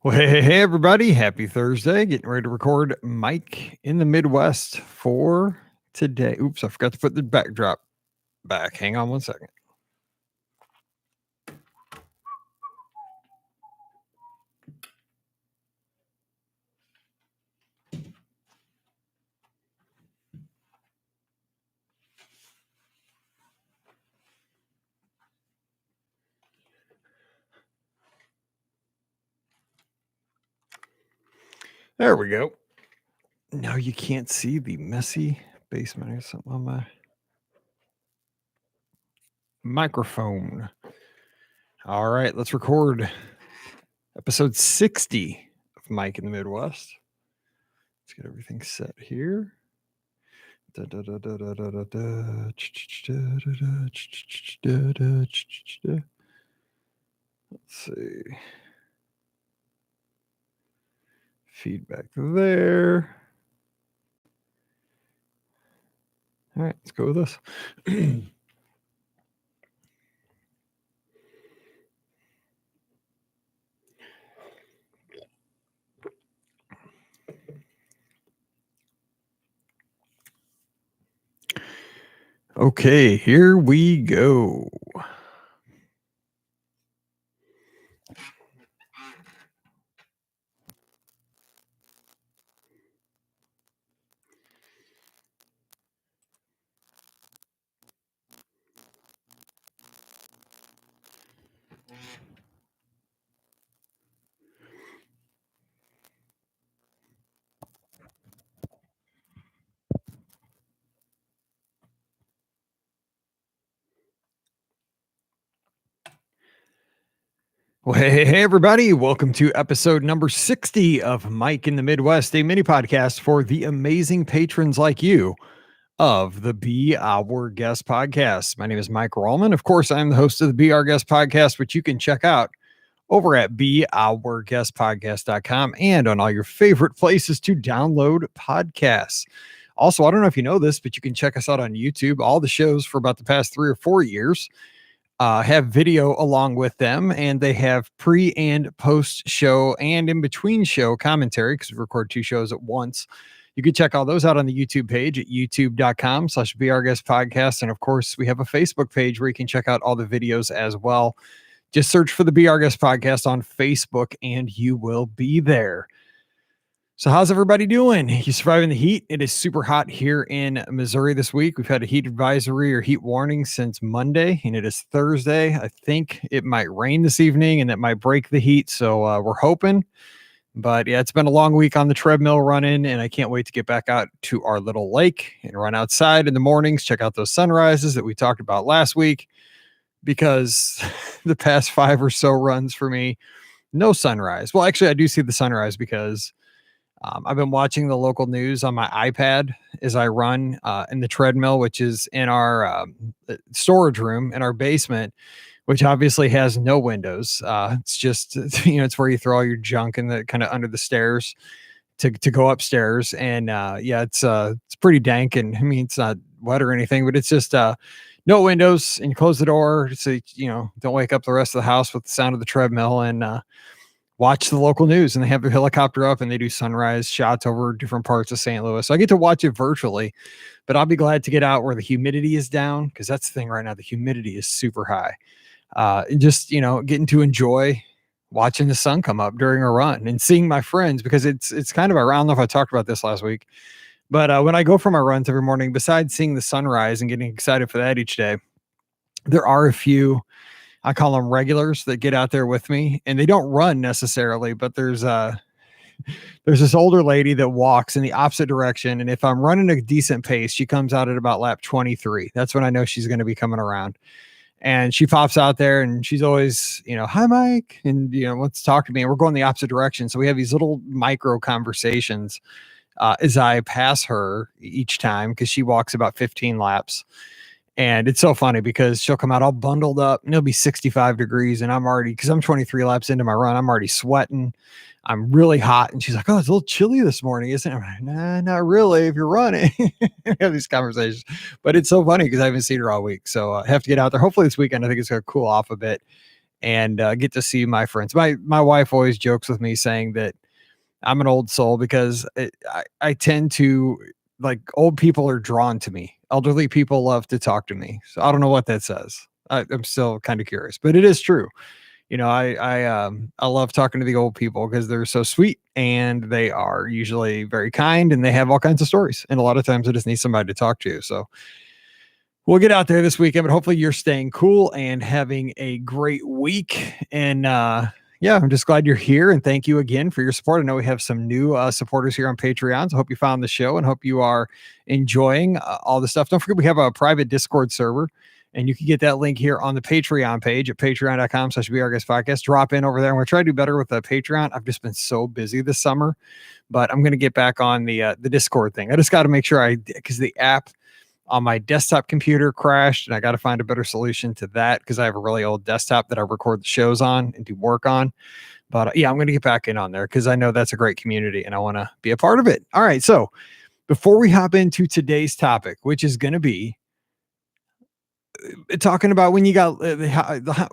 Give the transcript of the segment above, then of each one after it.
Well, hey, everybody. Happy Thursday. Getting ready to record Mike in the Midwest for today. Oops, I forgot to put the backdrop back. Hang on one second. There we go. Now you can't see the messy basement or something on my microphone. All right, let's record episode 60 of Mike in the Midwest. Let's get everything set here. Let's see. Feedback there. All right, let's go with this. Okay, here we go. Well, hey, everybody. Welcome to episode number 60 of Mike in the Midwest, a mini podcast for the amazing patrons like you of the Be Our Guest podcast. My name is Mike Rallman. Of course, I'm the host of the Be Our Guest podcast, which you can check out over at beourguestpodcast.com and on all your favorite places to download podcasts. Also, I don't know if you know this, but you can check us out on YouTube. All the shows for about the past 3 or 4 years have video along with them, and they have pre and post show and in between show commentary because we record 2 shows at once. You can check all those out on the YouTube page at youtube.com/BeOurGuestPodcast. And of course, we have a Facebook page where you can check out all the videos as well. Just search for the Be Our Guest podcast on Facebook and you will be there. So how's everybody doing? You surviving the heat? It is super hot here in Missouri this week. We've had a heat advisory or heat warning since Monday, and it is Thursday. I think it might rain this evening and it might break the heat. So we're hoping. But yeah, it's been a long week on the treadmill running, and I can't wait to get back out to our little lake and run outside in the mornings, check out those sunrises that we talked about last week, because the past 5 or so runs for me, no sunrise. Well, actually, I do see the sunrise because I've been watching the local news on my iPad as I run in the treadmill, which is in our storage room in our basement, which obviously has no windows. It's just, it's where you throw all your junk in the kind of under the stairs to go upstairs. And yeah, it's pretty dank. And I mean, it's not wet or anything, but it's just no windows, and you close the door so, don't wake up the rest of the house with the sound of the treadmill, and watch the local news. And they have their helicopter up and they do sunrise shots over different parts of St. Louis. So I get to watch it virtually, but I'll be glad to get out where the humidity is down, because that's the thing right now. The humidity is super high. And just, getting to enjoy watching the sun come up during a run and seeing my friends, because it's kind of, I don't know if I talked about this last week, but when I go for my runs every morning, besides seeing the sunrise and getting excited for that each day, there are a few, I call them regulars, that get out there with me, and they don't run necessarily, but there's this older lady that walks in the opposite direction. And if I'm running a decent pace, she comes out at about lap 23. That's when I know she's going to be coming around, and she pops out there, and she's always, hi, Mike. And, wants to talk to me, and we're going the opposite direction. So we have these little micro conversations as I pass her each time, because she walks about 15 laps. And it's so funny because she'll come out all bundled up, and it'll be 65 degrees. And I'm already, because I'm 23 laps into my run, I'm already sweating. I'm really hot. And she's like, oh, it's a little chilly this morning, isn't it? I'm like, nah, not really if you're running. We have these conversations. But it's so funny because I haven't seen her all week. So I have to get out there. Hopefully this weekend, I think it's going to cool off a bit. and get to see my friends. My wife always jokes with me saying that I'm an old soul because I tend to, like, old people are drawn to me. Elderly people love to talk to me. So I don't know what that says. I'm still kind of curious, but it is true. I love talking to the old people because they're so sweet and they are usually very kind and they have all kinds of stories. And a lot of times I just need somebody to talk to. So we'll get out there this weekend, but hopefully you're staying cool and having a great week. And yeah, I'm just glad you're here. And thank you again for your support. I know we have some new supporters here on Patreon. So I hope you found the show and hope you are enjoying all the stuff. Don't forget, we have a private Discord server. And you can get that link here on the Patreon page at patreon.com/BeOurGuestPodcast. Drop in over there. And we're trying to do better with the Patreon. I've just been so busy this summer, but I'm going to get back on the Discord thing. I just got to make sure because the app on my desktop computer crashed and I got to find a better solution to that because I have a really old desktop that I record the shows on and do work on. But yeah, I'm going to get back in on there because I know that's a great community and I want to be a part of it. All right. So before we hop into today's topic, which is going to be talking about when you got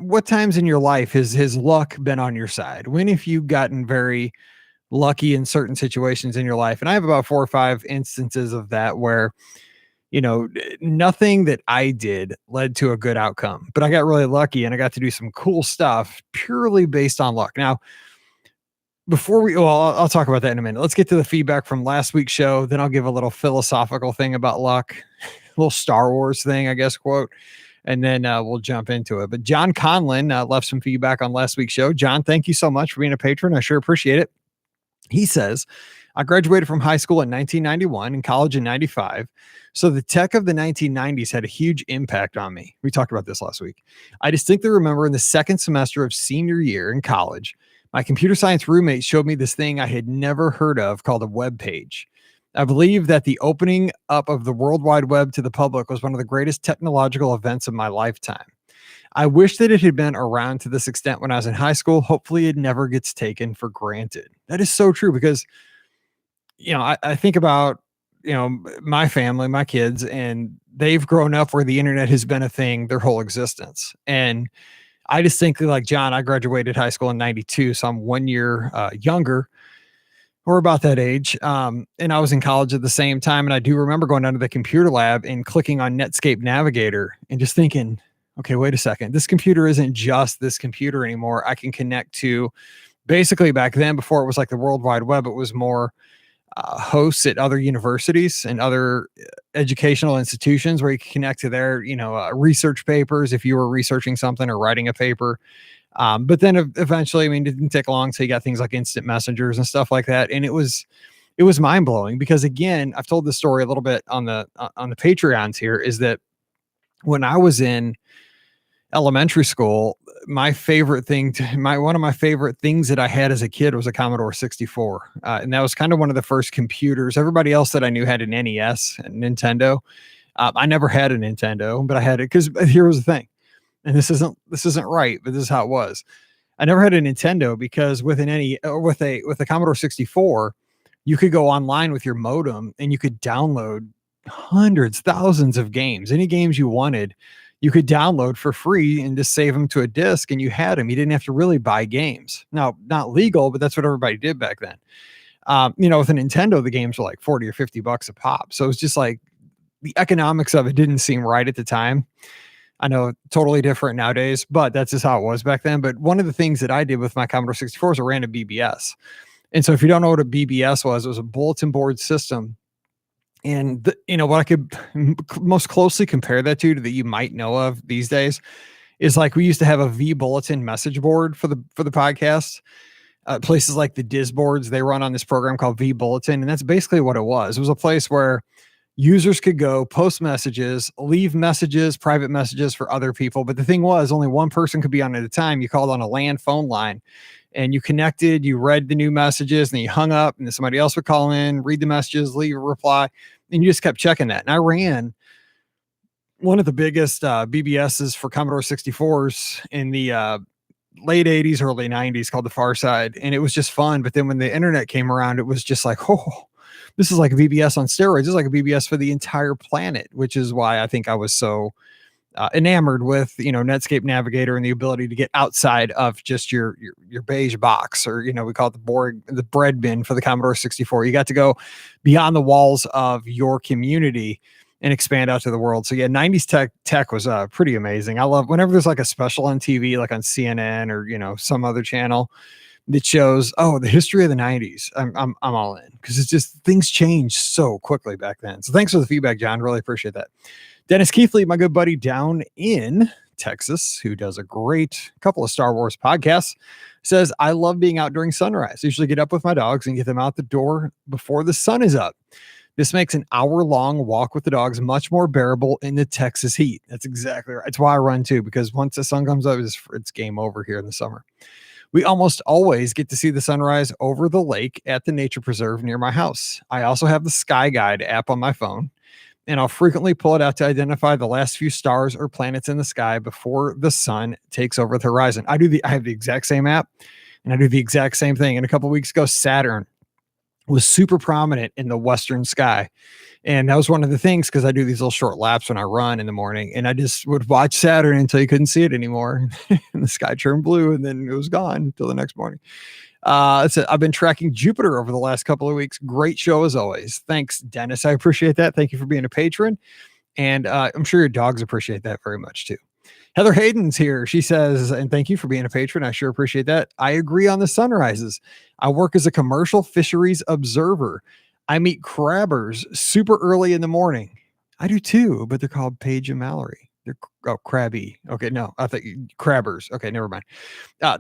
what times in your life has luck been on your side? When have you gotten very lucky in certain situations in your life? And I have about 4 or 5 instances of that where, nothing that I did led to a good outcome, but I got really lucky and I got to do some cool stuff purely based on luck. Now, I'll talk about that in a minute. Let's get to the feedback from last week's show. Then I'll give a little philosophical thing about luck, a little Star Wars thing, I guess, quote, and then we'll jump into it. But John Conlin left some feedback on last week's show. John, thank you so much for being a patron. I sure appreciate it. He says, I graduated from high school in 1991 and college in 95. So the tech of the 1990s had a huge impact on me. We talked about this last week. I distinctly remember in the second semester of senior year in college, my computer science roommate showed me this thing I had never heard of called a web page. I believe that the opening up of the World Wide Web to the public was one of the greatest technological events of my lifetime. I wish that it had been around to this extent when I was in high school. Hopefully it never gets taken for granted. That is so true because, I think about, my family, my kids, and they've grown up where the internet has been a thing their whole existence. And I distinctly, like John, I graduated high school in 92. So I'm 1 year younger or about that age. And I was in college at the same time. And I do remember going down to the computer lab and clicking on Netscape Navigator and just thinking, okay, wait a second. This computer isn't just this computer anymore. I can connect to, basically back then, before it was like the World Wide Web, it was more hosts at other universities and other educational institutions where you can connect to their, research papers if you were researching something or writing a paper. But then eventually, it didn't take long till you got things like instant messengers and stuff like that. And it was mind blowing because, again, I've told this story a little bit on the Patreons here, is that when I was in elementary school, one of my favorite things that I had as a kid was a Commodore 64. And that was kind of one of the first computers. Everybody else that I knew had an NES and Nintendo. I never had a Nintendo, but I had it because here was the thing. And this isn't right, but this is how it was. I never had a Nintendo because with a Commodore 64, you could go online with your modem and you could download hundreds, thousands of games. Any games you wanted, you could download for free and just save them to a disc and you had them. You didn't have to really buy games. Now, not legal, but that's what everybody did back then. With a Nintendo, the games were like 40 or $50 a pop. So it was just like the economics of it didn't seem right at the time. I know totally different nowadays, but that's just how it was back then. But one of the things that I did with my Commodore 64 is I ran a BBS. And so if you don't know what a BBS was, it was a bulletin board system. And what I could most closely compare that to that you might know of these days is like we used to have a V bulletin message board for the podcast. Places like the Disboards, they run on this program called V Bulletin, and that's basically what it was. It was a place where users could go post messages, leave messages, private messages for other people. But the thing was, only one person could be on at a time. You called on a land phone line and you connected, you read the new messages, and then you hung up, and then somebody else would call in, read the messages, leave a reply, and you just kept checking that. And I ran one of the biggest BBSs for Commodore 64s in the late 80s, early 90s called the Far Side. And it was just fun. But then when the internet came around, it was just like, this is like a BBS on steroids. It's like a BBS for the entire planet, which is why I think I was so enamored with, Netscape Navigator and the ability to get outside of just your beige box, or, we call it the bread bin for the Commodore 64. You got to go beyond the walls of your community and expand out to the world. So yeah, 90s tech was pretty amazing. I love whenever there's like a special on TV, like on CNN or, some other channel that shows, the history of the 90s. I'm all in, because it's just, things change so quickly back then. So thanks for the feedback, John. Really appreciate that. Dennis Keithley, my good buddy down in Texas, who does a great couple of Star Wars podcasts, says, I love being out during sunrise. I usually get up with my dogs and get them out the door before the sun is up. This makes an hour-long walk with the dogs much more bearable in the Texas heat. That's exactly right. That's why I run too, because once the sun comes up, it's game over here in the summer. We almost always get to see the sunrise over the lake at the nature preserve near my house. I also have the Sky Guide app on my phone, and I'll frequently pull it out to identify the last few stars or planets in the sky before the sun takes over the horizon. I have the exact same app, and I do the exact same thing. And a couple of weeks ago, Saturn was super prominent in the western sky. And that was one of the things, because I do these little short laps when I run in the morning, and I just would watch Saturn until you couldn't see it anymore. And the sky turned blue, and then it was gone until the next morning. I've been tracking Jupiter over the last couple of weeks. Great show as always. Thanks, Dennis. I appreciate that. Thank you for being a patron. And I'm sure your dogs appreciate that very much too. Heather Hayden's here. She says, and thank you for being a patron. I sure appreciate that. I agree on the sunrises. I work as a commercial fisheries observer. I meet crabbers super early in the morning. I do too, but they're called Paige and Mallory. They're crabby. Okay, no, I think crabbers. Okay, never mind.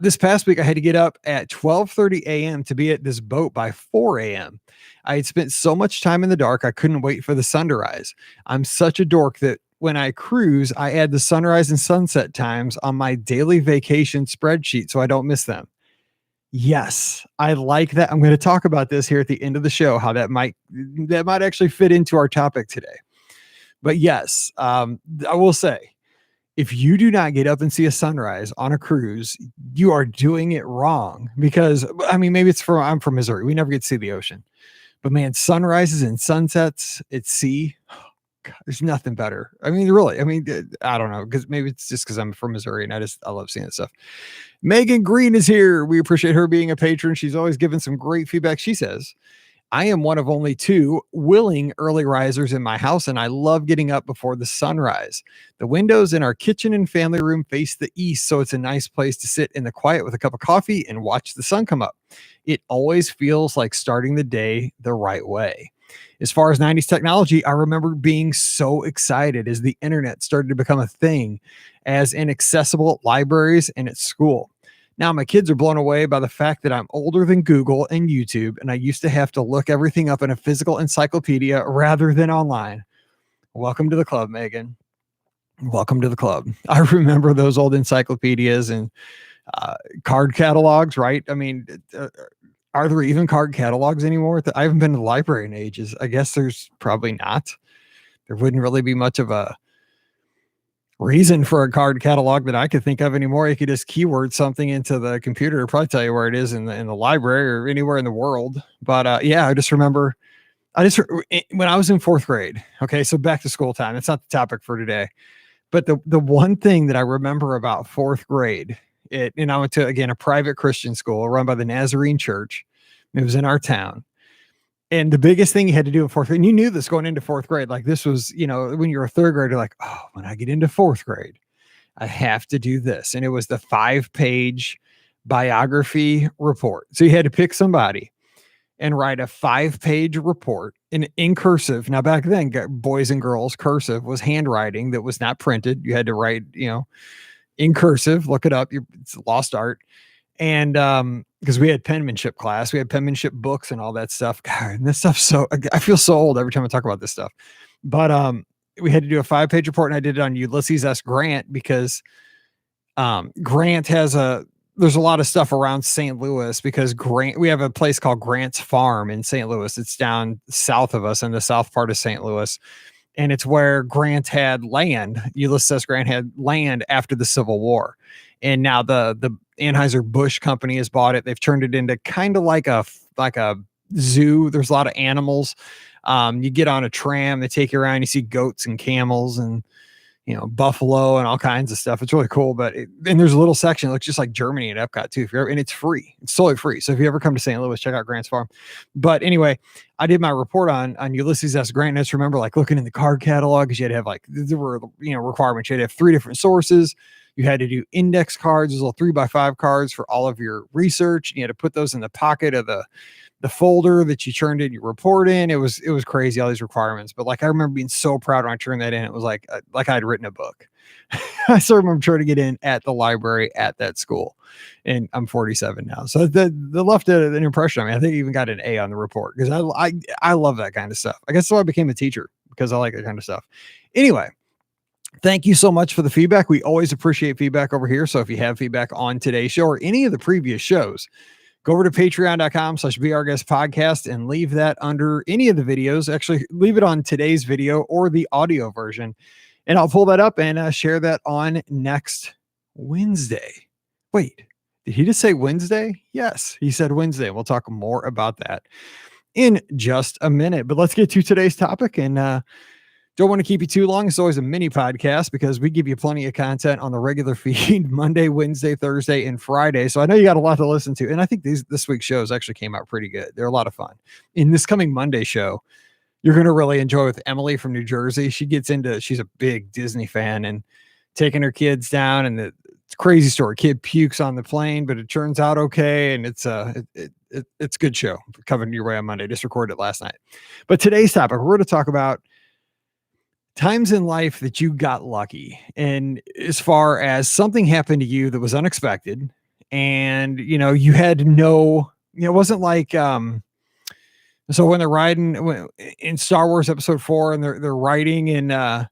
This past week, I had to get up at 12:30 a.m. to be at this boat by 4 a.m. I had spent so much time in the dark, I couldn't wait for the sun to rise. I'm such a dork that when I cruise, I add the sunrise and sunset times on my daily vacation spreadsheet so I don't miss them. Yes, I like that. I'm going to talk about this here at the end of the show, how that might actually fit into our topic today. But yes, I will say, if you do not get up and see a sunrise on a cruise, you are doing it wrong. Because, I mean, maybe I'm from Missouri. We never get to see the ocean. But man, sunrises and sunsets at sea, God, there's nothing better. I mean, really, I don't know, because maybe it's just because I'm from Missouri and I love seeing that stuff. Megan Green is here. We appreciate her being a patron. She's always given some great feedback. She says, I am one of only 2 willing early risers in my house, and I love getting up before the sunrise. The windows in our kitchen and family room face the east, so it's a nice place to sit in the quiet with a cup of coffee and watch the sun come up. It always feels like starting the day the right way. As far as 90s technology, I remember being so excited as the internet started to become a thing, as inaccessible at libraries and at school. Now my kids are blown away by the fact that I'm older than Google and YouTube, and I used to have to look everything up in a physical encyclopedia rather than online. Welcome to the club, Megan. Welcome to the club. I remember those old encyclopedias and card catalogs, right? I mean, are there even card catalogs anymore? I haven't been to the library in ages. I guess there's probably not. There wouldn't really be much of a reason for a card catalog that I could think of anymore. You could just keyword something into the computer. It'll probably tell you where it is in the library or anywhere in the world. But yeah, I just remember when I was in 4th grade. Okay, so back to school time. It's not the topic for today. But the one thing that I remember about 4th grade, and I went to, again, a private Christian school run by the Nazarene Church. It was in our town. And the biggest thing you had to do in 4th grade, and you knew this going into 4th grade, like this was, when you were a 3rd grader, like, oh, when I get into 4th grade, I have to do this. And it was the 5-page biography report. So you had to pick somebody and write a 5-page report in cursive. Now back then, boys and girls, cursive was handwriting that was not printed. You had to write, in cursive. Look it up. It's a lost art. And because we had penmanship class, we had penmanship books and all that stuff. God, and this stuff, I feel so old every time I talk about this stuff. But we had to do a 5-page report, and I did it on Ulysses S. Grant, because Grant there's a lot of stuff around St. Louis, because we have a place called Grant's Farm in St. Louis. It's down south of us in the south part of St. Louis. And it's where Grant had land. Ulysses S. Grant had land after the Civil War. And now the Anheuser-Busch company has bought it. They've turned it into kind of like a zoo. There's a lot of animals. You get on a tram, they take you around, you see goats and camels and, Buffalo and all kinds of stuff. It's really cool. And there's a little section that looks just like Germany at Epcot too. And it's free. It's totally free. So if you ever come to St. Louis, check out Grant's Farm. But anyway, I did my report on Ulysses S. Grant. And I just remember like looking in the card catalog, because you had to have like, there were, requirements. You had to have 3 different sources. You had to do index cards, those little 3x5 cards for all of your research. You had to put those in the pocket of the folder that you turned in your report in. It was crazy, all these requirements. But like, I remember being so proud when I turned that in. It was like I'd written a book. I still remember trying to get in at the library at that school, and I'm 47 now. So the left an impression on me. I think I even got an A on the report, because I love that kind of stuff. I guess so I became a teacher, because I like that kind of stuff. Anyway, thank you so much for the feedback. We always appreciate feedback over here. So if you have feedback on today's show or any of the previous shows, go over to patreon.com/BeOurGuestPodcast and leave that under any of the videos. Actually, leave it on today's video or the audio version, and I'll pull that up and share that on next Wednesday. Wait, did he just say Wednesday? Yes, he said Wednesday. We'll talk more about that in just a minute, but let's get to today's topic. And don't want to keep you too long. It's always a mini podcast, because we give you plenty of content on the regular feed Monday, Wednesday, Thursday, and Friday. So I know you got a lot to listen to. And I think this week's shows actually came out pretty good. They're a lot of fun. In this coming Monday show, you're going to really enjoy with Emily from New Jersey. She's a big Disney fan, and taking her kids down, and it's a crazy story. Kid pukes on the plane, but it turns out okay. And it's a good show coming your way on Monday. Just recorded it last night. But today's topic, we're going to talk about times in life that you got lucky, and as far as something happened to you that was unexpected, and you had no, it wasn't like so when they're riding in Star Wars Episode 4, and they're riding in the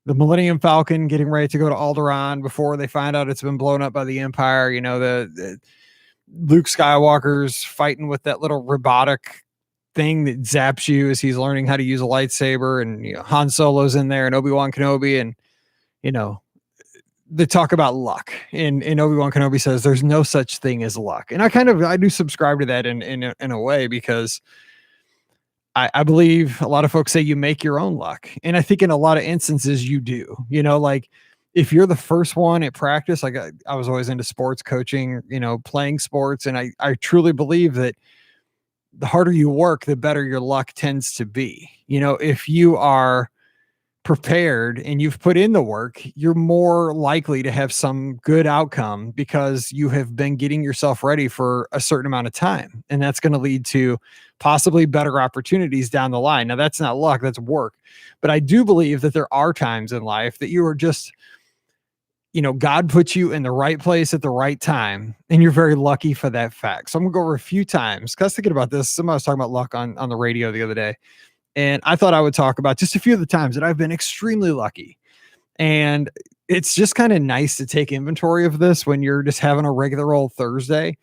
Millennium Falcon, getting ready to go to Alderaan before they find out it's been blown up by the Empire. The Luke Skywalker's fighting with that little robotic thing that zaps you as he's learning how to use a lightsaber, and Han Solo's in there, and Obi-Wan Kenobi, and they talk about luck, and Obi-Wan Kenobi says there's no such thing as luck. And I do subscribe to that in a way, because I believe a lot of folks say you make your own luck, and I think in a lot of instances you do. Like if you're the first one at practice, like I was always into sports coaching, playing sports, and I truly believe that the harder you work, the better your luck tends to be. If you are prepared and you've put in the work, you're more likely to have some good outcome, because you have been getting yourself ready for a certain amount of time. And that's going to lead to possibly better opportunities down the line. Now, that's not luck, that's work. But I do believe that there are times in life that you are just, God puts you in the right place at the right time, and you're very lucky for that fact. So I'm gonna go over a few times, because I was thinking about this. Somebody was talking about luck on the radio the other day, and I thought I would talk about just a few of the times that I've been extremely lucky. And it's just kind of nice to take inventory of this when you're just having a regular old Thursday,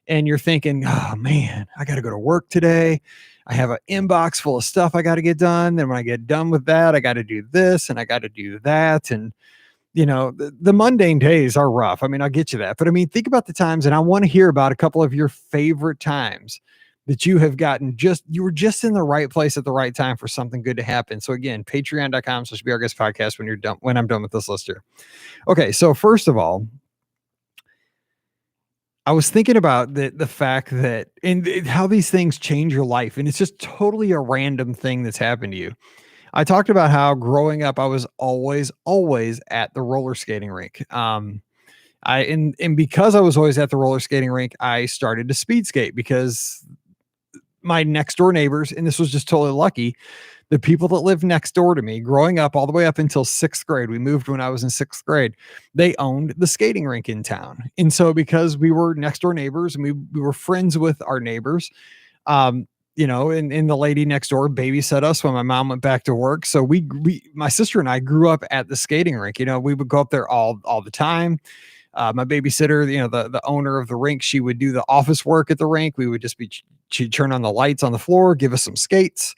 and you're thinking, oh man, I got to go to work today. I have an inbox full of stuff I got to get done. Then when I get done with that, I got to do this and I got to do that. And the mundane days are rough. I mean, I'll get you that. But I mean, think about the times, and I want to hear about a couple of your favorite times that you have gotten you were just in the right place at the right time for something good to happen. So again, patreon.com/BeOurGuestPodcast when I'm done with this list here. Okay. So first of all, I was thinking about the fact that, and how these things change your life. And it's just totally a random thing that's happened to you. I talked about how growing up, I was always at the roller skating rink. And because I was always at the roller skating rink, I started to speed skate, because my next door neighbors, and this was just totally lucky, the people that lived next door to me growing up all the way up until 6th grade, we moved when I was in 6th grade, they owned the skating rink in town. And so because we were next door neighbors and we were friends with our neighbors, and the lady next door babysat us when my mom went back to work. So my sister and I grew up at the skating rink. We would go up there all the time. My babysitter, the owner of the rink, she would do the office work at the rink. We would she'd turn on the lights on the floor, give us some skates,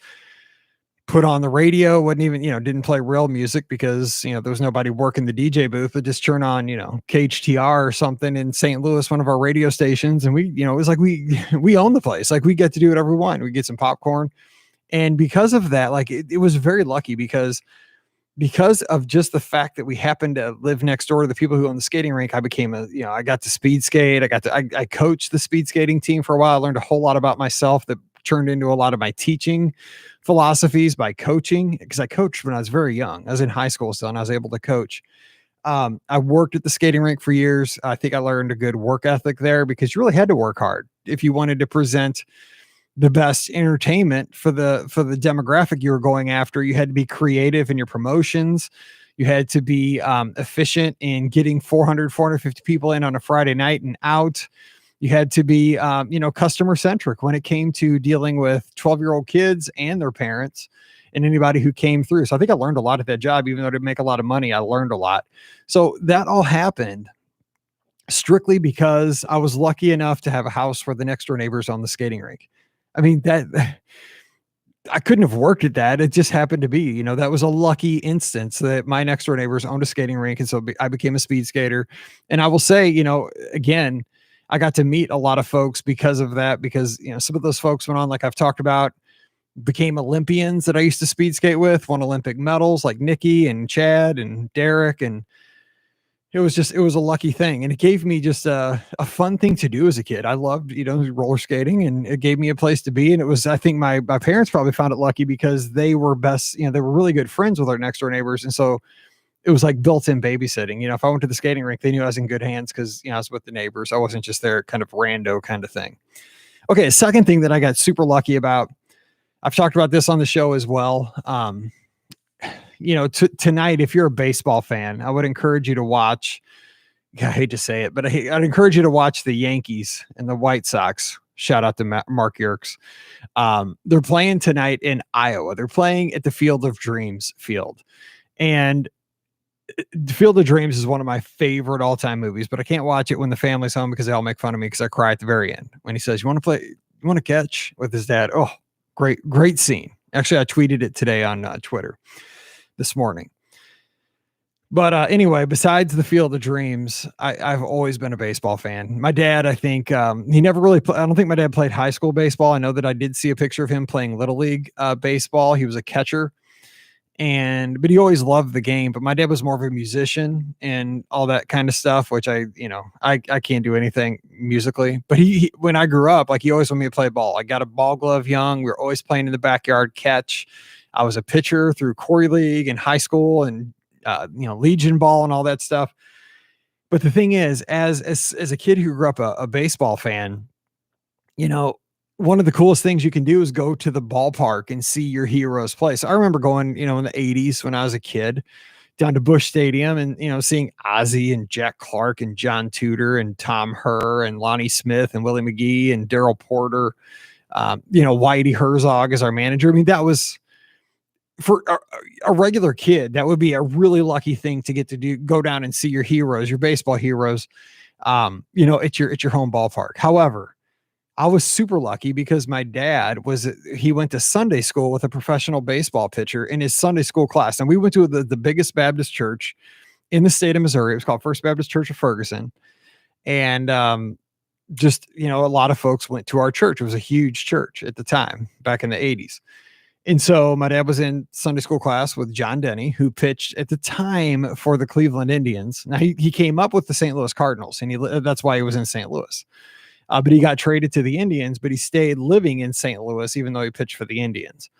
put on the radio. Wasn't even, didn't play real music, because, there was nobody working the DJ booth, but just turn on, KHTR or something in St. Louis, one of our radio stations. And we, it was like, we own the place. Like we get to do whatever we want. We get some popcorn. And because of that, like it was very lucky, because because of just the fact that we happened to live next door to the people who own the skating rink, I became I got to speed skate. I coached the speed skating team for a while. I learned a whole lot about myself that turned into a lot of my teaching philosophies by coaching, because I coached when I was very young. I was in high school still, and I was able to coach. I worked at the skating rink for years. I think I learned a good work ethic there, because you really had to work hard if you wanted to present the best entertainment for the demographic you were going after. You had to be creative in your promotions. You had to be efficient in getting 450 people in on a Friday night and out. You had to be, customer centric when it came to dealing with 12-year-old kids and their parents and anybody who came through. So I think I learned a lot at that job. Even though I didn't make a lot of money, I learned a lot. So that all happened strictly because I was lucky enough to have a house where the next door neighbors on the skating rink. I mean, that I couldn't have worked at that. It just happened to be, that was a lucky instance that my next door neighbors owned a skating rink. And so I became a speed skater. And I will say, again, I got to meet a lot of folks because of that, because, some of those folks went on, like I've talked about, became Olympians that I used to speed skate with, won Olympic medals, like Nikki and Chad and Derek. And it was a lucky thing. And it gave me just a fun thing to do as a kid. I loved, roller skating, and it gave me a place to be. And it was, I think my parents probably found it lucky because they were they were really good friends with our next door neighbors. And so it was like built-in babysitting. If I went to the skating rink, they knew I was in good hands because, I was with the neighbors. I wasn't just there kind of rando kind of thing. Okay. A second thing that I got super lucky about, I've talked about this on the show as well. Tonight, if you're a baseball fan, I would encourage you to watch. I hate to say it, but I'd encourage you to watch the Yankees and the White Sox. Shout out to Mark Yerkes. They're playing tonight in Iowa. They're playing at the Field of Dreams field. And the Field of Dreams is one of my favorite all-time movies, but I can't watch it when the family's home because they all make fun of me because I cry at the very end when he says, you want to catch with his dad? Oh, great scene. Actually, I tweeted it today on Twitter this morning. But anyway, besides the Field of Dreams, I've always been a baseball fan. My dad, I think he never really, I don't think my dad played high school baseball. I know that I did see a picture of him playing Little League baseball. He was a catcher. But he always loved the game. But my dad was more of a musician and all that kind of stuff, which I can't do anything musically. But he when I grew up, like, he always wanted me to play ball. I got a ball glove young. We were always playing in the backyard catch. I was a pitcher through Corey League in high school and Legion ball and all that stuff. But the thing is, as a kid who grew up a baseball fan, one of the coolest things you can do is go to the ballpark and see your heroes play. So I remember going, in the 80s when I was a kid, down to Busch Stadium and, seeing Ozzie and Jack Clark and John Tudor and Tom Herr and Lonnie Smith and Willie McGee and Daryl Porter, Whitey Herzog as our manager. I mean, that was, for a regular kid, that would be a really lucky thing to get to go down and see your heroes, your baseball heroes, at your home ballpark. However, I was super lucky because my dad he went to Sunday school with a professional baseball pitcher in his Sunday school class. And we went to the biggest Baptist church in the state of Missouri. It was called First Baptist Church of Ferguson. And a lot of folks went to our church. It was a huge church at the time, back in the 80s. And so my dad was in Sunday school class with John Denny, who pitched at the time for the Cleveland Indians. Now he came up with the St. Louis Cardinals, and that's why he was in St. Louis. But he got traded to the Indians, but he stayed living in St. Louis, even though he pitched for the Indians.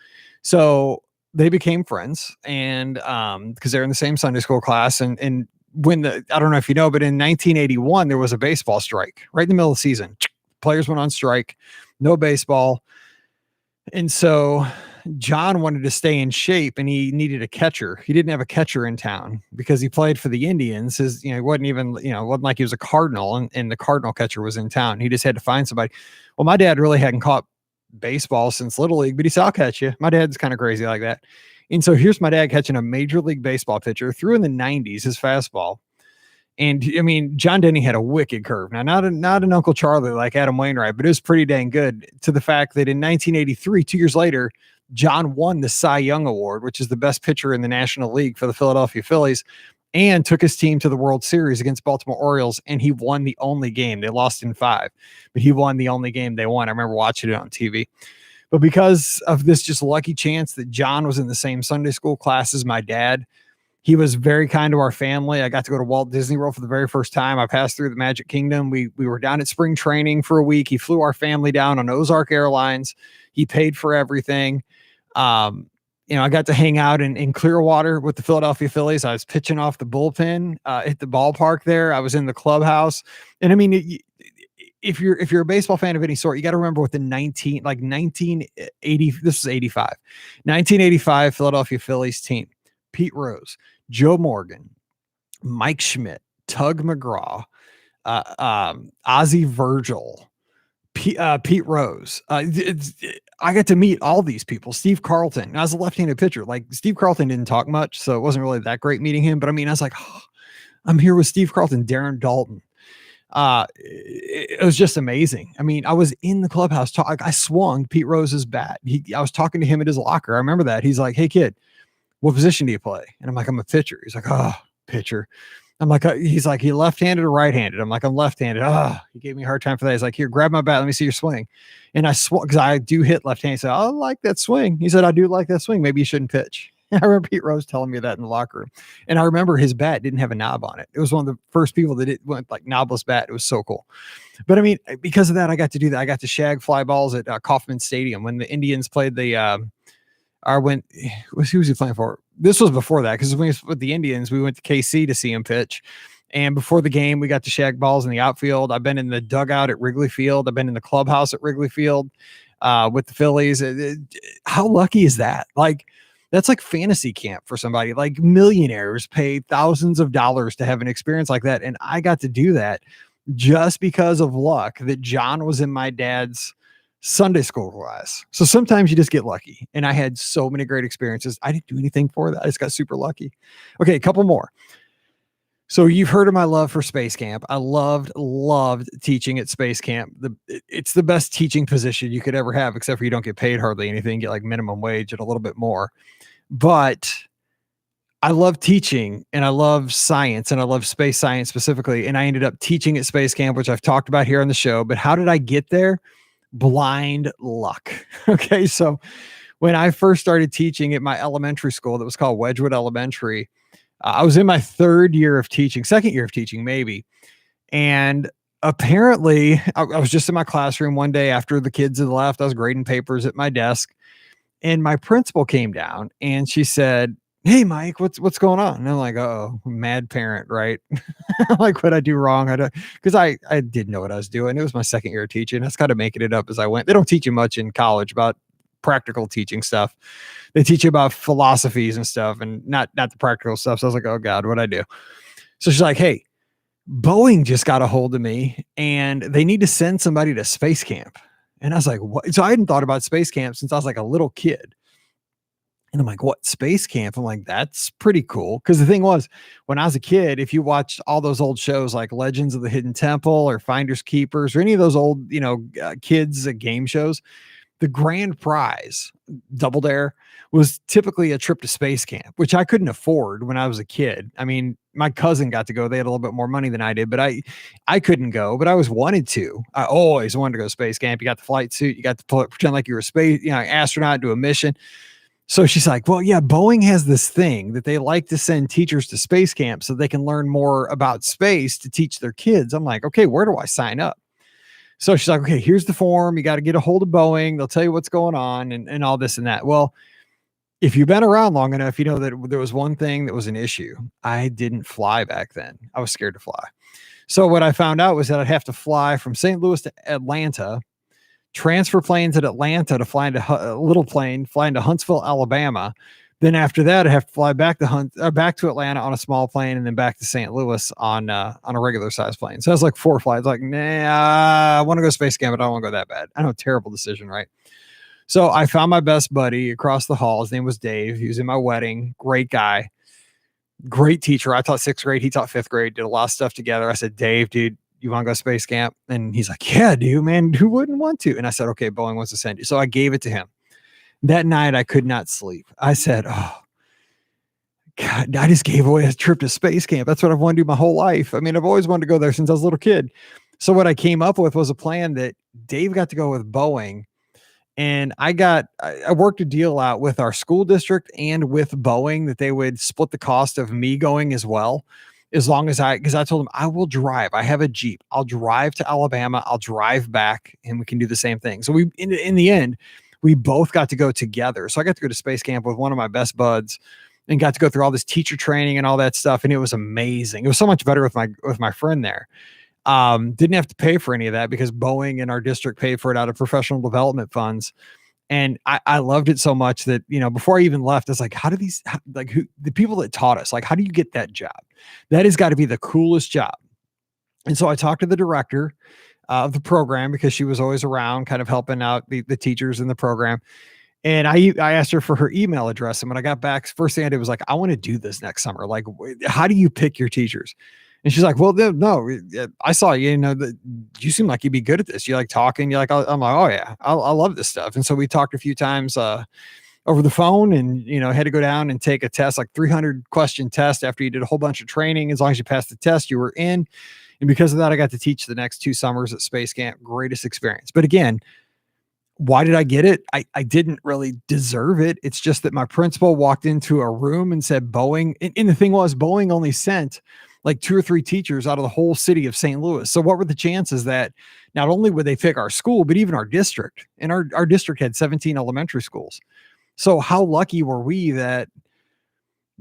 So they became friends, and because they're in the same Sunday school class. And when I don't know if you know, but in 1981, there was a baseball strike right in the middle of the season. Players went on strike, no baseball. And so John wanted to stay in shape and he needed a catcher. He didn't have a catcher in town because he played for the Indians. He wasn't even, wasn't like he was a Cardinal and the Cardinal catcher was in town. He just had to find somebody. Well, my dad really hadn't caught baseball since Little League, but he said, I'll catch you. My dad's kind of crazy like that. And so here's my dad catching a Major League Baseball pitcher, threw in the 90s, his fastball. And I mean, John Denny had a wicked curve. Now, not an Uncle Charlie like Adam Wainwright, but it was pretty dang good, to the fact that in 1983, 2 years later, John won the Cy Young Award, which is the best pitcher in the National League for the Philadelphia Phillies, and took his team to the World Series against Baltimore Orioles. And he won the only game. They lost in 5, but he won the only game they won. I remember watching it on TV. But because of this just lucky chance that John was in the same Sunday school class as my dad, He was very kind to our family. I got to go to Walt Disney World for the very first time. I passed through the Magic Kingdom. We were down at spring training for a week. He flew our family down on Ozark Airlines. He paid for everything. I got to hang out in Clearwater with the Philadelphia Phillies. I was pitching off the bullpen at the ballpark there. I was in the clubhouse. And I mean, if you're a baseball fan of any sort, you got to remember with the 1980, this was 85, 1985 Philadelphia Phillies team, Pete Rose, Joe Morgan, Mike Schmidt, Tug McGraw, Ozzie Virgil, Pete Rose. I got to meet all these people. Steve Carlton. I was a left-handed pitcher. Like Steve Carlton didn't talk much, so it wasn't really that great meeting him. But I mean, I was like, oh, I'm here with Steve Carlton, Darren Dalton. It was just amazing. I mean, I was in the clubhouse. I swung Pete Rose's bat. I was talking to him at his locker. I remember that. He's like, "Hey kid, what position do you play?" And I'm like, "I'm a pitcher." He's like, "Oh, pitcher." I'm like, he's like, "You left-handed or right-handed?" I'm like, "I'm left-handed." He gave me a hard time for that. He's like, "Here, grab my bat. Let me see your swing." And I swung because I do hit left-handed. So I like that swing. He said, "I do like that swing. Maybe you shouldn't pitch." I remember Pete Rose telling me that in the locker room. And I remember his bat didn't have a knob on it. It was one of the first people that went like knobless bat. It was so cool. But I mean, because of that, I got to do that. I got to shag fly balls at Kauffman Stadium when the Indians played who was he playing for? This was before that, because with the Indians, we went to KC to see him pitch. And before the game, we got to shag balls in the outfield. I've been in the dugout at Wrigley Field. I've been in the clubhouse at Wrigley Field with the Phillies. How lucky is that? Like, that's like fantasy camp for somebody. Like millionaires pay thousands of dollars to have an experience like that. And I got to do that just because of luck that John was in my dad's Sunday school class. So sometimes you just get lucky. And I had so many great experiences. I didn't do anything for that. I just got super lucky. Okay, a couple more. So you've heard of my love for Space Camp. I loved teaching at Space Camp. It's the best teaching position you could ever have, except for you don't get paid hardly anything, you get like minimum wage and a little bit more. But I love teaching, and I love science, and I love space science specifically. And I ended up teaching at Space Camp, which I've talked about here on the show. But how did I get there? Blind luck. Okay. So when I first started teaching at my elementary school that was called Wedgwood Elementary, I was in my second year of teaching, maybe. And apparently I was just in my classroom one day after the kids had left. I was grading papers at my desk, and my principal came down and she said, "Hey, Mike, what's going on?" And I'm like, "Oh, mad parent, right?" Like, what I do wrong? Because I didn't know what I was doing. It was my second year of teaching. I was kind of making it up as I went. They don't teach you much in college about practical teaching stuff. They teach you about philosophies and stuff, and not the practical stuff. So I was like, "Oh God, what'd I do?" So she's like, "Hey, Boeing just got a hold of me and they need to send somebody to Space Camp." And I was like, "What?" So I hadn't thought about Space Camp since I was like a little kid. And I'm like, "What, Space Camp?" I'm like, "That's pretty cool." Because the thing was, when I was a kid, if you watched all those old shows like Legends of the Hidden Temple or Finders Keepers or any of those old, kids game shows, the grand prize, Double Dare, was typically a trip to Space Camp, which I couldn't afford when I was a kid. I mean, my cousin got to go. They had a little bit more money than I did, but I couldn't go, but I always wanted to. I always wanted to go to Space Camp. You got the flight suit. You got to pretend like you were a space, astronaut, do a mission. So she's like, "Well, yeah, Boeing has this thing that they like to send teachers to Space Camp so they can learn more about space to teach their kids." I'm like, "Okay, where do I sign up?" So she's like, "Okay, here's the form. You got to get a hold of Boeing. They'll tell you what's going on and all this and that." Well, if you've been around long enough, you know that there was one thing that was an issue. I didn't fly back then. I was scared to fly. So what I found out was that I'd have to fly from St. Louis to Atlanta, transfer planes at Atlanta to fly into a little plane, fly into Huntsville, Alabama. Then after that, I have to fly back to Atlanta on a small plane, and then back to St. Louis on a regular size plane. So I was like 4 flights. Like, nah, I want to go to Space Camp, but I don't want to go that bad. I know, terrible decision, right? So I found my best buddy across the hall. His name was Dave. He was in my wedding. Great guy, great teacher. I taught 6th grade. He taught 5th grade. Did a lot of stuff together. I said, "Dave, dude, you want to go to Space Camp?" And he's like, "Yeah, dude, man, who wouldn't want to?" And I said, "Okay, Boeing wants to send you." So I gave it to him. That night, I could not sleep. I said, "Oh, God, I just gave away a trip to Space Camp. That's what I've wanted to do my whole life. I mean, I've always wanted to go there since I was a little kid." So what I came up with was a plan that Dave got to go with Boeing, And I worked a deal out with our school district and with Boeing that they would split the cost of me going as well. As long as because I told them I will drive. I have a Jeep. I'll drive to Alabama. I'll drive back and we can do the same thing. So in the end, we both got to go together. So I got to go to space camp with one of my best buds and got to go through all this teacher training and all that stuff. And it was amazing. It was so much better with my friend there. Didn't have to pay for any of that because Boeing and our district paid for it out of professional development funds. And I loved it so much that, before I even left, I was like, the people that taught us, like, how do you get that job? That has got to be the coolest job. And so I talked to the director of the program because she was always around kind of helping out the teachers in the program. And I asked her for her email address. And when I got back, first thing I did was like, I want to do this next summer. Like, how do you pick your teachers? And she's like, well, no, I saw you, that you seem like you'd be good at this. You like talking. You're like, I'm like, oh yeah, I love this stuff. And so we talked a few times over the phone and, had to go down and take a test, like 300 question test after you did a whole bunch of training. As long as you passed the test, you were in. And because of that, I got to teach the next 2 summers at Space Camp. Greatest experience. But again, why did I get it? I didn't really deserve it. It's just that my principal walked into a room and said Boeing. And the thing was, Boeing only sent like 2 or 3 teachers out of the whole city of St. Louis. So what were the chances that not only would they pick our school, but even our district? And our district had 17 elementary schools. So how lucky were we that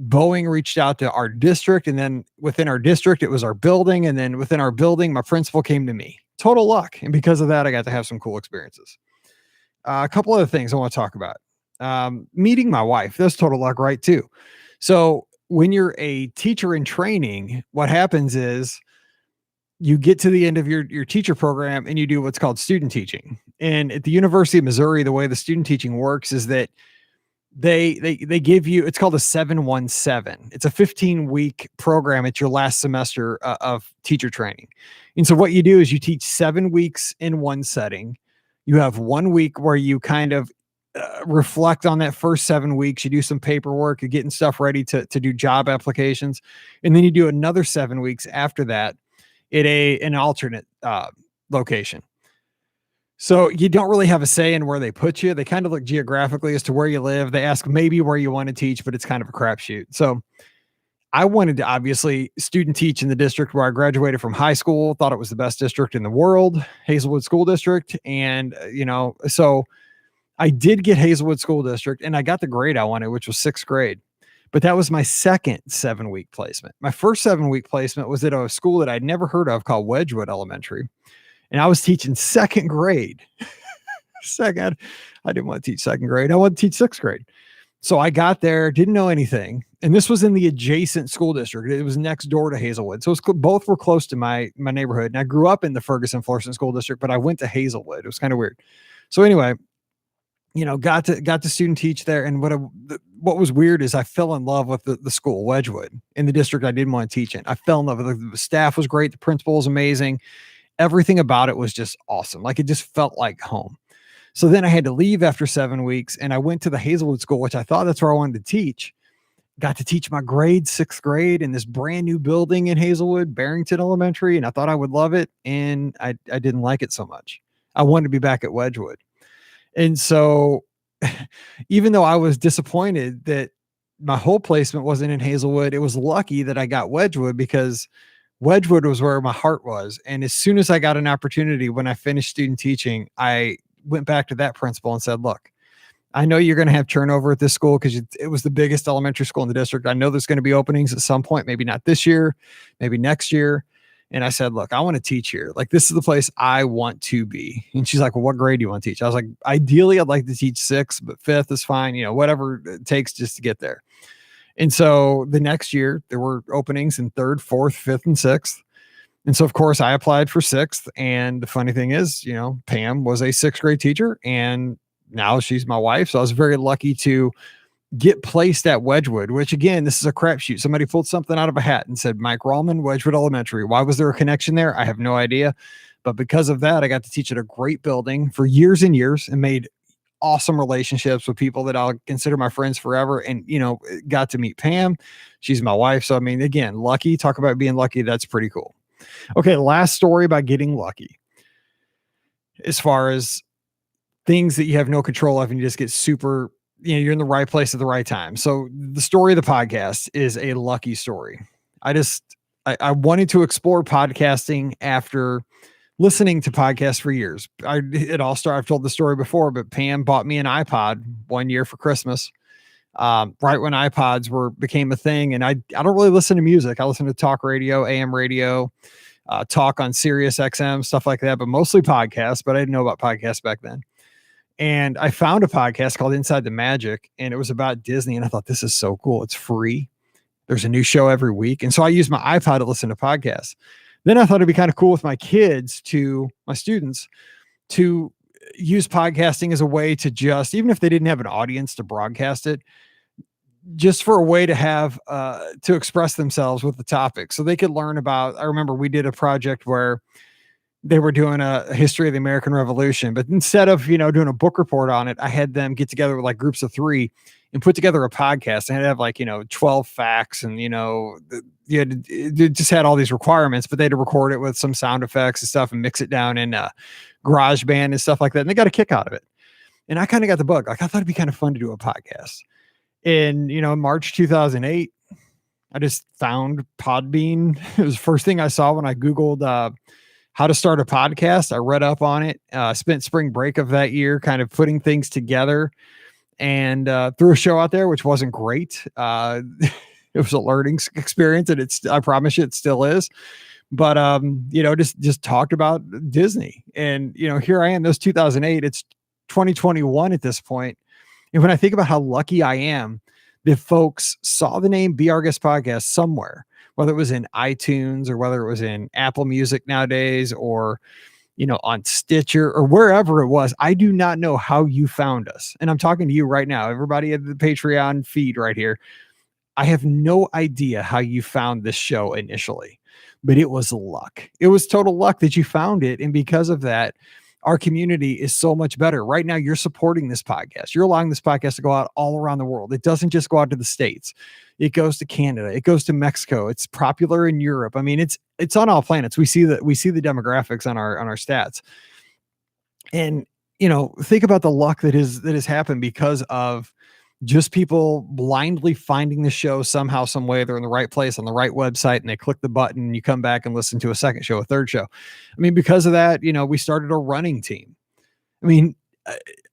Boeing reached out to our district, and then within our district, it was our building. And then within our building, my principal came to me. Total luck. And because of that, I got to have some cool experiences. A couple other things I want to talk about. Meeting my wife, that's total luck, right? Too. So when you're a teacher in training, what happens is you get to the end of your teacher program and you do what's called student teaching. And at the University of Missouri, the way the student teaching works is that they give you, it's called a 717. It's a 15-week program. It's your last semester of teacher training. And so what you do is you teach 7 weeks in one setting. You have 1 week where you kind of reflect on that first 7 weeks. You do some paperwork, you're getting stuff ready to do job applications. And then you do another 7 weeks after that at an alternate location. So you don't really have a say in where they put you. They kind of look geographically as to where you live. They ask maybe where you want to teach, but it's kind of a crapshoot. So I wanted to obviously student teach in the district where I graduated from high school, thought it was the best district in the world, Hazelwood School District. And, so I did get Hazelwood School District and I got the grade I wanted, which was 6th grade. But that was my second 7-week placement. My first 7-week placement was at a school that I'd never heard of called Wedgwood Elementary. And I was teaching 2nd grade. I didn't want to teach 2nd grade. I wanted to teach 6th grade. So I got there, didn't know anything. And this was in the adjacent school district. It was next door to Hazelwood. So both were close to my neighborhood. And I grew up in the Ferguson-Florissant School District, but I went to Hazelwood. It was kind of weird. So anyway, got to student teach there. And what was weird is I fell in love with the school, Wedgwood, in the district I didn't want to teach in. I fell in love with it. The staff was great. The principal was amazing. Everything about it was just awesome. Like it just felt like home. So then I had to leave after 7 weeks and I went to the Hazelwood School, which I thought that's where I wanted to teach. Got to teach my grade, 6th grade, in this brand new building in Hazelwood, Barrington Elementary. And I thought I would love it. And I didn't like it so much. I wanted to be back at Wedgwood. And so even though I was disappointed that my whole placement wasn't in Hazelwood, it was lucky that I got Wedgwood because Wedgwood was where my heart was. And as soon as I got an opportunity, when I finished student teaching, I went back to that principal and said, look, I know you're going to have turnover at this school because it was the biggest elementary school in the district. I know there's going to be openings at some point, maybe not this year, maybe next year. And I said, look, I want to teach here. Like, this is the place I want to be. And she's like, well, what grade do you want to teach? I was like, ideally, I'd like to teach 6th, but 5th is fine. Whatever it takes just to get there. And so the next year there were openings in 3rd, 4th, 5th, and 6th. And so, of course, I applied for 6th. And the funny thing is, Pam was a 6th grade teacher and now she's my wife. So I was very lucky to get placed at Wedgwood, which again, this is a crapshoot. Somebody pulled something out of a hat and said, Mike Rallman, Wedgwood Elementary. Why was there a connection there? I have no idea. But because of that, I got to teach at a great building for years and years and made awesome relationships with people that I'll consider my friends forever. And, got to meet Pam. She's my wife. So, I mean, again, lucky, talk about being lucky. That's pretty cool. Okay. Last story about getting lucky. As far as things that you have no control of, and you just get super, you're in the right place at the right time. So the story of the podcast is a lucky story. I wanted to explore podcasting after listening to podcasts for years. I've told the story before, but Pam bought me an iPod one year for Christmas. Right when iPods became a thing. And I don't really listen to music. I listen to talk radio, AM radio, talk on Sirius XM, stuff like that, but mostly podcasts, but I didn't know about podcasts back then. And I found a podcast called Inside the Magic, and it was about Disney. And I thought, this is so cool. It's free. There's a new show every week. And so I used my iPod to listen to podcasts. Then I thought it'd be kind of cool with my students, to use podcasting as a way to just, even if they didn't have an audience to broadcast it, just for a way to have, to express themselves with the topic. So they could learn about, I remember we did a project where they were doing a history of the American Revolution, but instead of, doing a book report on it, I had them get together with like groups of 3 and put together a podcast. I had to have like, 12 facts and, it just had all these requirements, but they had to record it with some sound effects and stuff and mix it down in GarageBand and stuff like that. And they got a kick out of it. And I kind of got the bug. Like, I thought it'd be kind of fun to do a podcast. In, March 2008, I just found Podbean. It was the first thing I saw when I Googled, how to start a podcast. I read up on it, spent spring break of that year kind of putting things together, and threw a show out there, which wasn't great. It was a learning experience, and I promise you it still is. But, just talked about Disney. And, here I am, this 2008, it's 2021 at this point. And when I think about how lucky I am that folks saw the name Be Our Guest Podcast somewhere, whether it was in iTunes or whether it was in Apple Music nowadays, or, on Stitcher or wherever it was. I do not know how you found us. And I'm talking to you right now, everybody at the Patreon feed right here. I have no idea how you found this show initially, but it was luck. It was total luck that you found it. And because of that, our community is so much better. Right now, you're supporting this podcast. You're allowing this podcast to go out all around the world. It doesn't just go out to the States. It goes to Canada. It goes to Mexico. It's popular in Europe. I mean, it's on all planets. We see the demographics on our stats. And, think about the luck that has happened because of just people blindly finding the show somehow, some way. They're in the right place on the right website, and they click the button, and you come back and listen to a second show, a third show. I mean, because of that, we started a running team. I mean,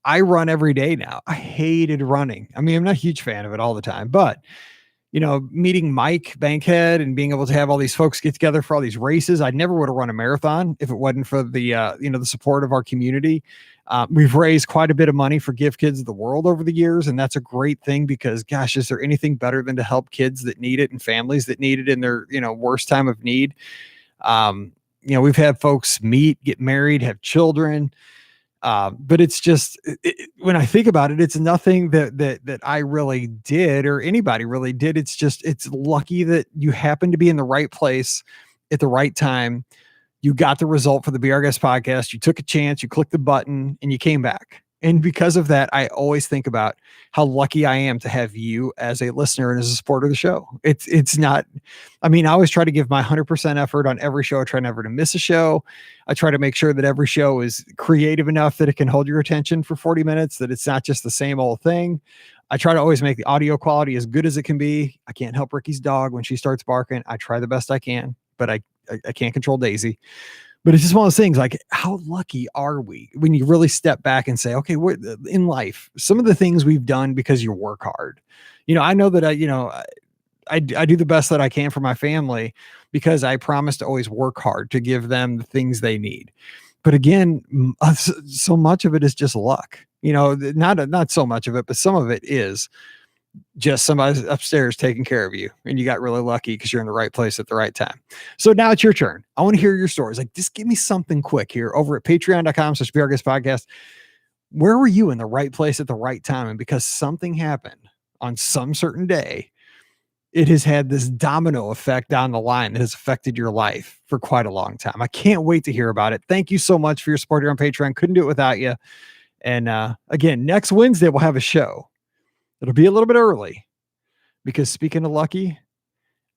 I run every day now. I hated running. I mean, I'm not a huge fan of it all the time, but meeting Mike Bankhead and being able to have all these folks get together for all these races, I never would have run a marathon if it wasn't for the, the support of our community. We've raised quite a bit of money for Give Kids of the World over the years. And that's a great thing because, gosh, is there anything better than to help kids that need it and families that need it in their, worst time of need? We've had folks meet, get married, have children. But it's just, when I think about it, it's nothing that I really did or anybody really did. It's lucky that you happen to be in the right place at the right time. You got the result for the Be Our Guest Podcast. You took a chance, you clicked the button, and you came back. And because of that, I always think about how lucky I am to have you as a listener and as a supporter of the show. It's not, I mean, I always try to give my 100% effort on every show. I try never to miss a show. I try to make sure that every show is creative enough that it can hold your attention for 40 minutes, that it's not just the same old thing. I try to always make the audio quality as good as it can be. I can't help Ricky's dog when she starts barking. I try the best I can, but I can't control Daisy. But it's just one of those things, like, how lucky are we when you really step back and say, okay, we're in life, some of the things we've done because you work hard. I know that I do the best that I can for my family because I promise to always work hard to give them the things they need. But again, so much of it is just luck, not so much of it, but some of it is just somebody upstairs taking care of you, and you got really lucky because you're in the right place at the right time. So now it's your turn. I want to hear your stories. Like, just give me something quick here over at patreon.com/BeOurGuestPodcast. Where were you in the right place at the right time? And because something happened on some certain day, it has had this domino effect down the line that has affected your life for quite a long time. I can't wait to hear about it. Thank you so much for your support here on Patreon. Couldn't do it without you. And again, next Wednesday, we'll have a show. It'll be a little bit early because, speaking of lucky,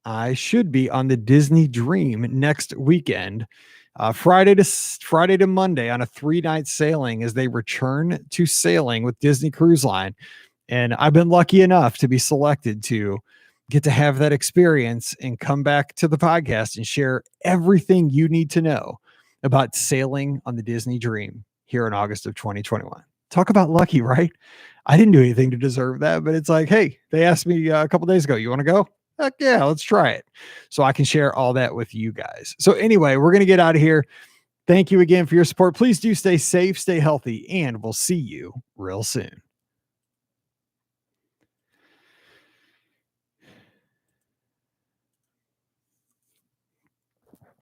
I should be on the Disney Dream next weekend. Friday to Monday on a 3-night sailing as they return to sailing with Disney Cruise Line. And I've been lucky enough to be selected to get to have that experience and come back to the podcast and share everything you need to know about sailing on the Disney Dream here in August of 2021. Talk about lucky, right? I didn't do anything to deserve that, but it's like, hey, they asked me a couple days ago, you want to go? Heck yeah, let's try it. So I can share all that with you guys. So anyway, we're going to get out of here. Thank you again for your support. Please do stay safe, stay healthy, and we'll see you real soon.